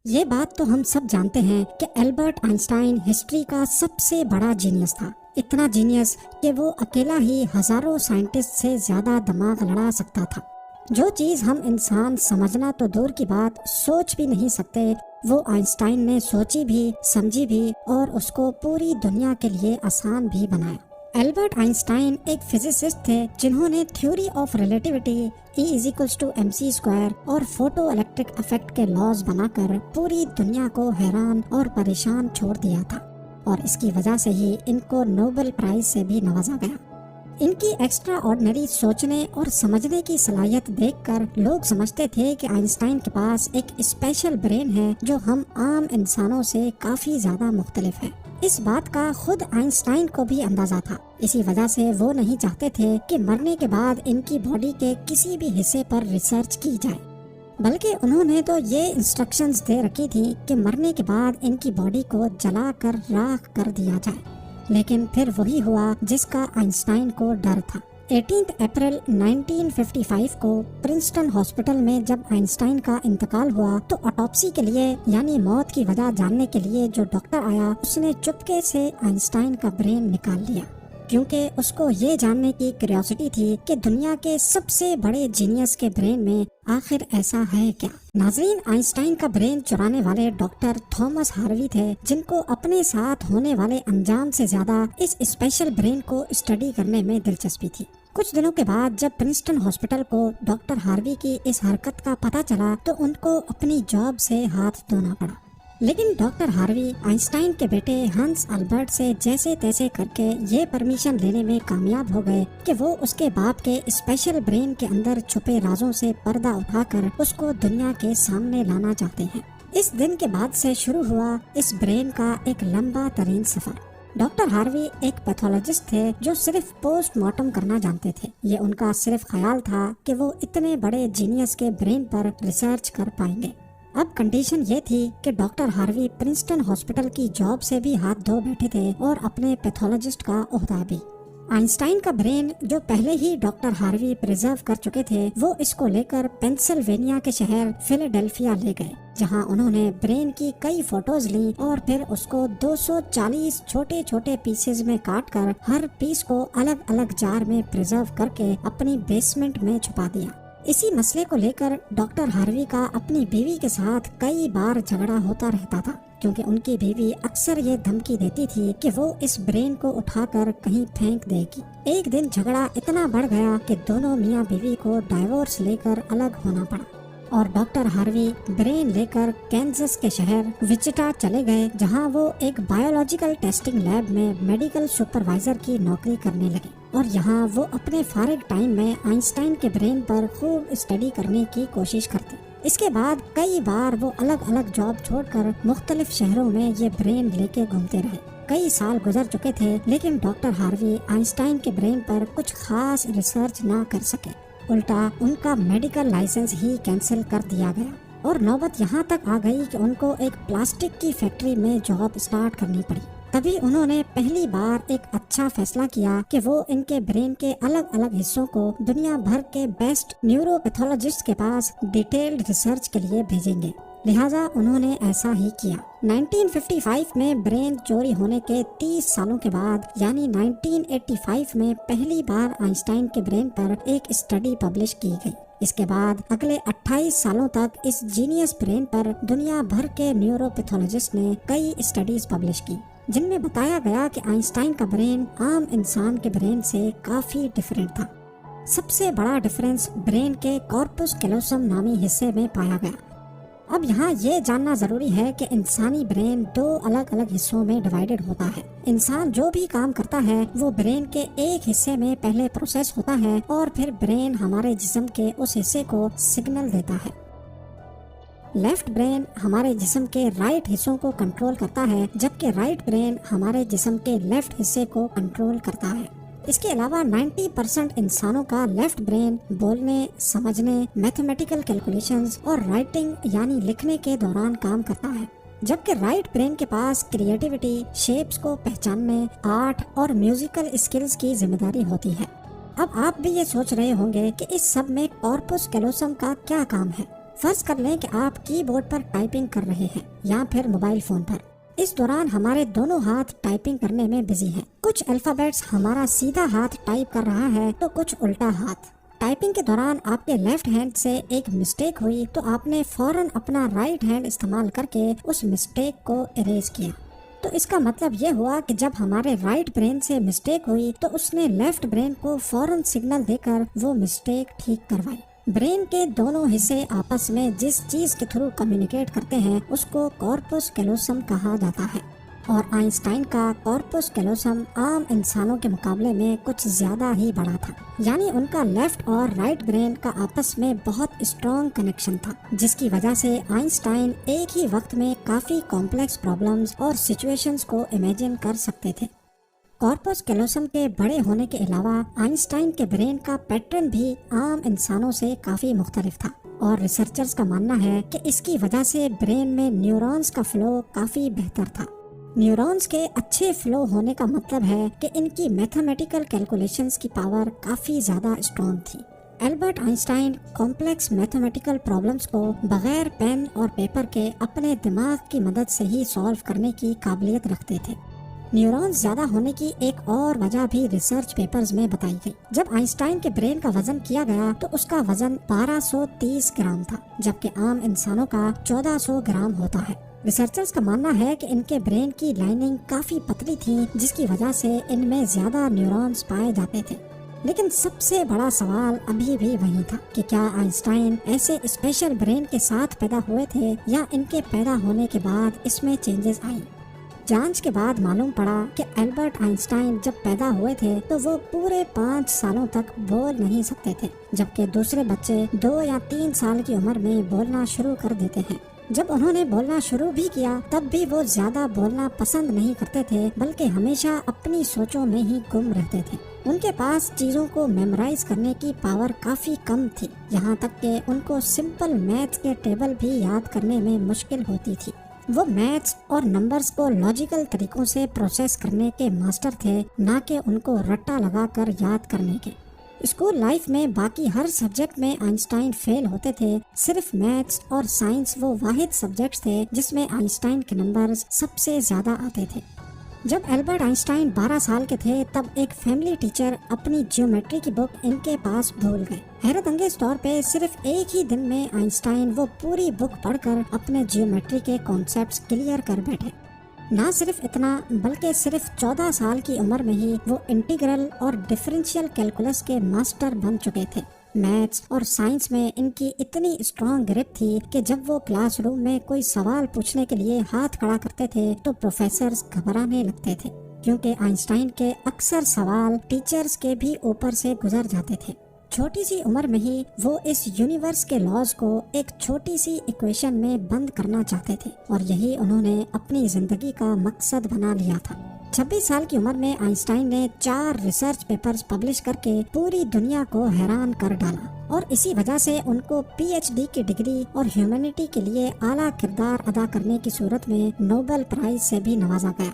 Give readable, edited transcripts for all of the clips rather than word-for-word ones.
یہ بات تو ہم سب جانتے ہیں کہ البرٹ آئنسٹائن ہسٹری کا سب سے بڑا جینیس تھا، اتنا جینیس کہ وہ اکیلا ہی ہزاروں سائنٹسٹ سے زیادہ دماغ لڑا سکتا تھا۔ جو چیز ہم انسان سمجھنا تو دور کی بات سوچ بھی نہیں سکتے، وہ آئنسٹائن نے سوچی بھی، سمجھی بھی اور اس کو پوری دنیا کے لیے آسان بھی بنایا۔ البرٹ آئنسٹائن ایک فزسسٹ تھے جنہوں نے تھیوری آف ریلیٹیوٹی، E=mc² اور فوٹو الیکٹرک افیکٹ کے لاز بنا کر پوری دنیا کو حیران اور پریشان چھوڑ دیا تھا، اور اس کی وجہ سے ہی ان کو نوبل پرائز سے بھی نوازا گیا۔ ان کی ایکسٹرا آرڈنری سوچنے اور سمجھنے کی صلاحیت دیکھ کر لوگ سمجھتے تھے کہ آئنسٹائن کے پاس ایک اسپیشل برین ہے جو ہم عام انسانوں سے کافی زیادہ مختلف ہے۔ اس بات کا خود آئنسٹائن کو بھی اندازہ تھا، اسی وجہ سے وہ نہیں چاہتے تھے کہ مرنے کے بعد ان کی باڈی کے کسی بھی حصے پر ریسرچ کی جائے، بلکہ انہوں نے تو یہ انسٹرکشنز دے رکھی تھی کہ مرنے کے بعد ان کی باڈی کو جلا کر راکھ کر دیا جائے۔ لیکن پھر وہی ہوا جس کا آئنسٹائن کو ڈر تھا۔ 18 اپریل 1955 کو پرنسٹن ہاسپٹل میں جب آئنسٹائن کا انتقال ہوا تو آٹوپسی کے لیے یعنی موت کی وجہ جاننے کے لیے جو ڈاکٹر آیا اس نے چپکے سے آئنسٹائن کا برین نکال لیا، کیونکہ اس کو یہ جاننے کی کیوریوسٹی تھی کہ دنیا کے سب سے بڑے جینیس کے برین میں آخر ایسا ہے کیا۔ ناظرین، آئنسٹائن کا برین چرانے والے ڈاکٹر تھامس ہاروی تھے، جن کو اپنے ساتھ ہونے والے انجام سے زیادہ اس اسپیشل برین کو اسٹڈی کرنے میں دلچسپی تھی۔ کچھ دنوں کے بعد جب پرنسٹن ہاسپٹل کو ڈاکٹر ہاروی کی اس حرکت کا پتہ چلا تو ان کو اپنی جاب سے ہاتھ دھونا پڑا، لیکن ڈاکٹر ہاروی آئنسٹائن کے بیٹے ہنس البرٹ سے جیسے تیسے کر کے یہ پرمیشن لینے میں کامیاب ہو گئے کہ وہ اس کے باپ کے اسپیشل برین کے اندر چھپے رازوں سے پردہ اٹھا کر اس کو دنیا کے سامنے لانا چاہتے ہیں۔ اس دن کے بعد سے شروع ہوا اس برین کا ایک لمبا ترین سفر۔ ڈاکٹر ہاروی ایک پیتھولوجسٹ تھے جو صرف پوسٹ مارٹم کرنا جانتے تھے۔ یہ ان کا صرف خیال تھا کہ وہ اتنے بڑے جینیس کے برین پر ریسرچ کر پائیں گے۔ اب کنڈیشن یہ تھی کہ ڈاکٹر ہاروی پرنسٹن ہاسپٹل کی جاب سے بھی ہاتھ دھو بیٹھے تھے اور اپنے پیتھولوجسٹ کا عہدہ بھی۔ آئنسٹائن کا برین جو پہلے ہی ڈاکٹر ہاروی پریزرو کر چکے تھے، وہ اس کو لے کر پینسلوینیا کے شہر فیلاڈیلفیا لے گئے، جہاں انہوں نے برین کی کئی فوٹوز لیں اور پھر اس کو 240 چھوٹے چھوٹے پیسز میں کاٹ کر ہر پیس کو الگ الگ جار میں پریزرو کر کے اپنی بیسمنٹ میں چھپا دیا۔ اسی مسئلے کو لے کر ڈاکٹر ہاروی کا اپنی بیوی کے ساتھ کئی بار جھگڑا ہوتا رہتا تھا، کیونکہ ان کی بیوی اکثر یہ دھمکی دیتی تھی کہ وہ اس برین کو اٹھا کر کہیں پھینک دے گی۔ ایک دن جھگڑا اتنا بڑھ گیا کہ دونوں میاں بیوی کو ڈائیورس لے کر الگ ہونا پڑا، اور ڈاکٹر ہاروی برین لے کر کینزس کے شہر وچٹا چلے گئے، جہاں وہ ایک بایولوجیکل ٹیسٹنگ لیب میں میڈیکل سپروائزر کی نوکری کرنے لگے، اور یہاں وہ اپنے فارغ ٹائم میں آئنسٹائن کے برین پر خوب اسٹڈی کرنے کی کوشش کرتے۔ اس کے بعد کئی بار وہ الگ الگ جاب چھوڑ کر مختلف شہروں میں یہ برین لے کے گھومتے رہے۔ کئی سال گزر چکے تھے لیکن ڈاکٹر ہاروی آئنسٹائن کے برین پر کچھ خاص ریسرچ نہ کر سکے، الٹا ان کا میڈیکل لائسنس ہی کینسل کر دیا گیا، اور نوبت یہاں تک آ گئی کہ ان کو ایک پلاسٹک کی فیکٹری میں جاب اسٹارٹ کرنی پڑی۔ تبھی انہوں نے پہلی بار ایک اچھا فیصلہ کیا کہ وہ ان کے برین کے الگ الگ حصوں کو دنیا بھر کے بیسٹ نیورو پیتھولوجسٹ کے پاس ڈیٹیلڈ ریسرچ کے لیے بھیجیں گے، لہٰذا انہوں نے ایسا ہی کیا۔ 1955 میں برین چوری ہونے کے 30 سالوں کے بعد یعنی 1985 میں پہلی بار آئنسٹائن کے برین پر ایک اسٹڈی پبلش کی گئی۔ اس کے بعد اگلے 28 سالوں تک اس جینیس برین پر دنیا بھر کے نیورو پیتھولوجسٹ نے کئی اسٹڈیز پبلش کی، جن میں بتایا گیا کہ آئنسٹائن کا برین عام انسان کے برین سے کافی ڈیفرنٹ تھا۔ سب سے بڑا ڈیفرنس برین کے کارپس کیلوسم نامی حصے میں پایا گیا۔ اب یہاں یہ جاننا ضروری ہے کہ انسانی برین 2 الگ الگ حصوں میں ڈیوائیڈڈ ہوتا ہے۔ انسان جو بھی کام کرتا ہے وہ برین کے ایک حصے میں پہلے پروسیس ہوتا ہے، اور پھر برین ہمارے جسم کے اس حصے کو سگنل دیتا ہے۔ لیفٹ برین ہمارے جسم کے رائٹ حصوں کو کنٹرول کرتا ہے، جبکہ رائٹ برین ہمارے جسم کے لیفٹ حصے کو کنٹرول کرتا ہے۔ اس کے علاوہ 90% انسانوں کا لیفٹ برین بولنے، سمجھنے، میتھمیٹیکل کیلکولیشنز اور رائٹنگ یعنی لکھنے کے دوران کام کرتا ہے، جبکہ رائٹ برین کے پاس کریٹیوٹی، شیپس کو پہچاننے، آرٹ اور میوزیکل اسکلز کی ذمہ داری ہوتی ہے۔ اب آپ بھی یہ سوچ رہے ہوں گے کہ اس سب میں کارپس کیلوسم کا کیا کام ہے؟ فرض کر لیں کہ آپ کی بورڈ پر ٹائپنگ کر رہے ہیں یا پھر موبائل فون پر. اس دوران ہمارے دونوں ہاتھ ٹائپنگ کرنے میں بزی ہیں. کچھ الفابیٹس ہمارا سیدھا ہاتھ ٹائپ کر رہا ہے تو کچھ الٹا ہاتھ. ٹائپنگ کے دوران آپ کے لیفٹ ہینڈ سے ایک مسٹیک ہوئی تو آپ نے فوراً اپنا رائٹ ہینڈ استعمال کر کے اس مسٹیک کو اریز کیا. تو اس کا مطلب یہ ہوا کہ جب ہمارے رائٹ برین سے مسٹیک ہوئی تو اس نے لیفٹ برین کو فوراً سگنل دے کر وہ مسٹیک ٹھیک کروائی. برین کے دونوں حصے آپس میں جس چیز کے تھرو کمیونیکیٹ کرتے ہیں اس کو کارپس کیلوسم کہا جاتا ہے. اور آئنسٹائن کا کارپس کیلوسم عام انسانوں کے مقابلے میں کچھ زیادہ ہی بڑا تھا. یعنی ان کا لیفٹ اور رائٹ برین کا آپس میں بہت اسٹرانگ کنیکشن تھا، جس کی وجہ سے آئنسٹائن ایک ہی وقت میں کافی کمپلیکس پرابلمز اور سچویشنز کو امیجن کر سکتے تھے. کارپس کیلوسم کے بڑے ہونے کے علاوہ آئنسٹائن کے برین کا پیٹرن بھی عام انسانوں سے کافی مختلف تھا، اور ریسرچرز کا ماننا ہے کہ اس کی وجہ سے برین میں نیورونز کا فلو کافی بہتر تھا. نیورونز کے اچھے فلو ہونے کا مطلب ہے کہ ان کی میتھمیٹیکل کیلکولیشنز کی پاور کافی زیادہ اسٹرانگ تھی. Albert Einstein complex mathematical problems کو بغیر پین اور پیپر کے اپنے دماغ کی مدد سے ہی سالو کرنے کی قابلیت رکھتے تھے. نیورونز زیادہ ہونے کی ایک اور وجہ بھی ریسرچ پیپرز میں بتائی گئی. جب آئنسٹائن کے برین کا وزن کیا گیا تو اس کا وزن 1230 گرام تھا، جبکہ عام انسانوں کا 1400 گرام ہوتا ہے. ریسرچرز کا ماننا ہے کہ ان کے برین کی لائننگ کافی پتلی تھی، جس کی وجہ سے ان میں زیادہ نیورونز پائے جاتے تھے. لیکن سب سے بڑا سوال ابھی بھی وہی تھا کہ کیا آئنسٹائن ایسے اسپیشل برین کے ساتھ پیدا ہوئے تھے یا ان کے پیدا ہونے کے بعد اس میں چینجز آئیں. جانچ کے بعد معلوم پڑا کہ البرٹ آئنسٹائن جب پیدا ہوئے تھے تو وہ پورے 5 سالوں تک بول نہیں سکتے تھے، جبکہ دوسرے بچے 2 یا 3 سال کی عمر میں بولنا شروع کر دیتے ہیں. جب انہوں نے بولنا شروع بھی کیا تب بھی وہ زیادہ بولنا پسند نہیں کرتے تھے، بلکہ ہمیشہ اپنی سوچوں میں ہی گم رہتے تھے. ان کے پاس چیزوں کو میمورائز کرنے کی پاور کافی کم تھی، یہاں تک کہ ان کو سمپل میتھس کے ٹیبل بھی یاد کرنے میں مشکل ہوتی تھی. وہ میتھس اور نمبرز کو لاجیکل طریقوں سے پروسیس کرنے کے ماسٹر تھے، نہ کہ ان کو رٹا لگا کر یاد کرنے کے. اسکول لائف میں باقی ہر سبجیکٹ میں آئنسٹائن فیل ہوتے تھے، صرف میتھس اور سائنس وہ واحد سبجیکٹس تھے جس میں آئنسٹائن کے نمبرز سب سے زیادہ آتے تھے. جب البرٹ آئنسٹائن 12 سال کے تھے تب ایک فیملی ٹیچر اپنی جیومیٹری کی بک ان کے پاس بھول گئے. حیرت انگیز طور پہ صرف ایک ہی دن میں آئنسٹائن وہ پوری بک پڑھ کر اپنے جیومیٹری کے کانسیپٹس کلیئر کر بیٹھے. نہ صرف اتنا بلکہ صرف 14 سال کی عمر میں ہی وہ انٹیگرل اور ڈفرینشیل کیلکولس کے ماسٹر بن چکے تھے. میتھس اور سائنس میں ان کی اتنی اسٹرانگ گرپ تھی کہ جب وہ کلاس روم میں کوئی سوال پوچھنے کے لیے ہاتھ کھڑا کرتے تھے تو پروفیسرز گھبرانے لگتے تھے، کیونکہ آئنسٹائن کے اکثر سوال ٹیچرز کے بھی اوپر سے گزر جاتے تھے. چھوٹی سی عمر میں ہی وہ اس یونیورس کے لاز کو ایک چھوٹی سی ایکویشن میں بند کرنا چاہتے تھے، اور یہی انہوں نے اپنی زندگی کا مقصد بنا لیا تھا. 26 سال کی عمر میں آئنسٹائن نے 4 ریسرچ پیپرز پبلش کر کے پوری دنیا کو حیران کر ڈالا، اور اسی وجہ سے ان کو PhD کی ڈگری اور ہیومینٹی کے لیے اعلیٰ کردار ادا کرنے کی صورت میں نوبل پرائز سے بھی نوازا گیا.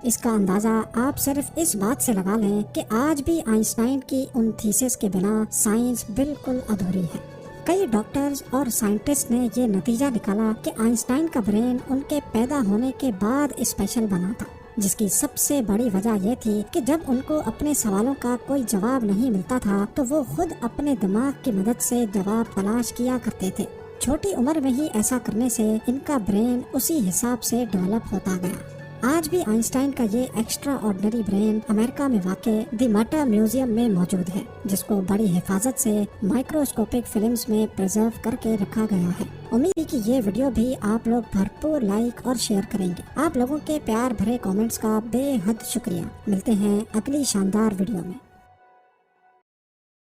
اس کا اندازہ آپ صرف اس بات سے لگا لیں کہ آج بھی آئنسٹائن کی ان تھیسس کے بنا سائنس بالکل ادھوری ہے. کئی ڈاکٹرز اور سائنٹسٹ نے یہ نتیجہ نکالا کہ آئنسٹائن کا برین ان کے پیدا ہونے کے بعد اسپیشل بنا تھا، جس کی سب سے بڑی وجہ یہ تھی کہ جب ان کو اپنے سوالوں کا کوئی جواب نہیں ملتا تھا تو وہ خود اپنے دماغ کی مدد سے جواب تلاش کیا کرتے تھے. چھوٹی عمر میں ہی ایسا کرنے سے ان کا برین اسی حساب سے ڈیولپ ہوتا گیا. آج بھی آئنسٹائن کا یہ ایکسٹرا آرڈنری برین امریکہ میں واقع دی ماٹا میوزیم میں موجود ہے، جس کو بڑی حفاظت سے مائکروسکوپک فلمز میں پرزرو کر کے رکھا گیا ہے. امید ہے کہ یہ ویڈیو بھی آپ لوگ بھرپور لائک اور شیئر کریں گے. آپ لوگوں کے پیار بھرے کامنٹس کا بے حد شکریہ. ملتے ہیں اگلی شاندار ویڈیو میں.